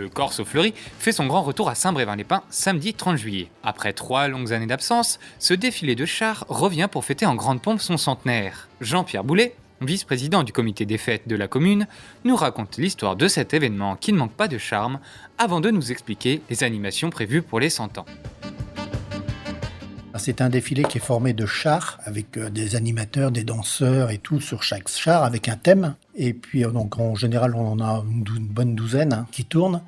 Le Corso Fleuri fait son grand retour à Saint-Brévin-les-Pins samedi 30 juillet. Après 3 longues années d'absence, ce défilé de chars revient pour fêter en grande pompe son centenaire. Jean-Pierre Boulet, vice-président du comité des fêtes de la commune, nous raconte l'histoire de cet événement qui ne manque pas de charme avant de nous expliquer les animations prévues pour les 100 ans. C'est un défilé qui est formé de chars avec des animateurs, des danseurs et tout sur chaque char avec un thème. Et puis donc en général on en a une bonne douzaine qui tournent.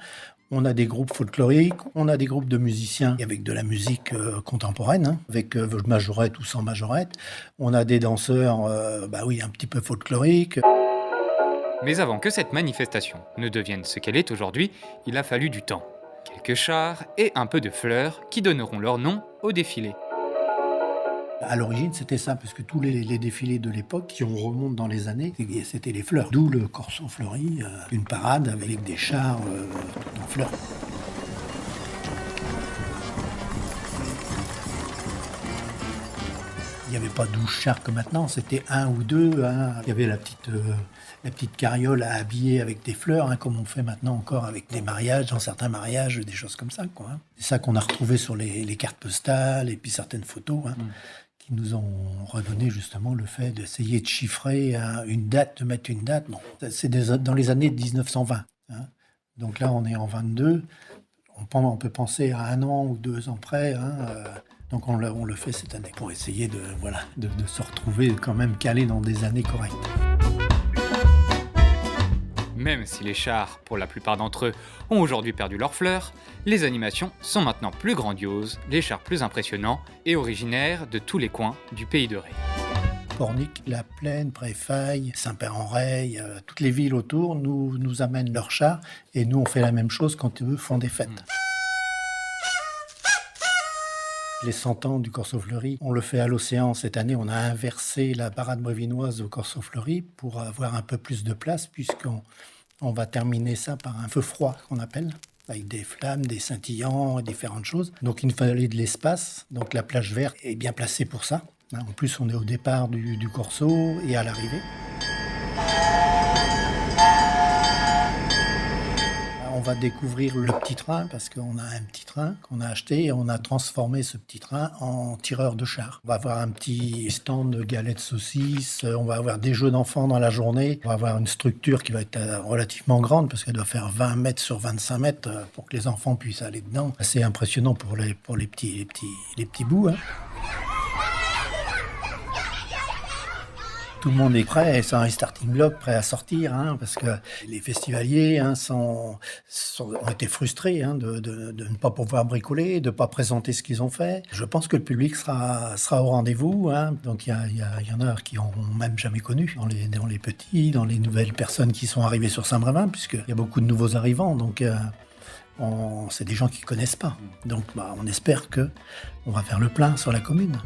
On a des groupes folkloriques, on a des groupes de musiciens avec de la musique contemporaine, avec majorette ou sans majorette. On a des danseurs, un petit peu folkloriques. Mais avant que cette manifestation ne devienne ce qu'elle est aujourd'hui, il a fallu du temps. Quelques chars et un peu de fleurs qui donneront leur nom au défilé. À l'origine, c'était ça, parce que tous les défilés de l'époque, qui remontent dans les années, c'était les fleurs. D'où le Corso Fleuri, une parade avec des chars tout en fleurs. Il n'y avait pas 12 chars comme maintenant, c'était un ou deux. Il y avait la petite carriole à habiller avec des fleurs, comme on fait maintenant encore avec des mariages, dans certains mariages, des choses comme ça. C'est ça qu'on a retrouvé sur les cartes postales et puis certaines photos. Qui nous ont redonné justement le fait d'essayer de chiffrer une date, de mettre une date. Bon, c'est dans les années 1920. Donc là, on est en 22. On peut penser à 1 an ou 2 ans près. Donc on le fait cette année pour essayer de se retrouver quand même calé dans des années correctes. Même si les chars, pour la plupart d'entre eux, ont aujourd'hui perdu leurs fleurs, les animations sont maintenant plus grandioses, les chars plus impressionnants et originaires de tous les coins du pays de Ré. Pornic, La Plaine, Préfaille, Saint-Père-en-Retz, toutes les villes autour nous amènent leurs chars et nous on fait la même chose quand eux font des fêtes. Les 100 ans du Corso Fleuri, on le fait à l'Océan cette année. On a inversé la parade brévinoise au Corso Fleuri pour avoir un peu plus de place, puisqu'on va terminer ça par un feu froid qu'on appelle, avec des flammes, des scintillants et différentes choses. Donc il nous fallait de l'espace. Donc la plage verte est bien placée pour ça. En plus, on est au départ du Corso et à l'arrivée. On va découvrir le petit train parce qu'on a un petit train qu'on a acheté et on a transformé ce petit train en tireur de chars. On va avoir un petit stand de galettes saucisses, on va avoir des jeux d'enfants dans la journée, on va avoir une structure qui va être relativement grande parce qu'elle doit faire 20 mètres sur 25 mètres pour que les enfants puissent aller dedans. C'est impressionnant pour les petits bouts. Tout le monde est prêt, c'est un starting block, prêt à sortir, parce que les festivaliers ont été frustrés de ne pas pouvoir bricoler, de ne pas présenter ce qu'ils ont fait. Je pense que le public sera au rendez-vous. Donc il y en a qui n'ont même jamais connu, dans les petits, dans les nouvelles personnes qui sont arrivées sur Saint-Brévin, puisqu'il y a beaucoup de nouveaux arrivants. Donc c'est des gens qui ne connaissent pas. Donc on espère qu'on va faire le plein sur la commune.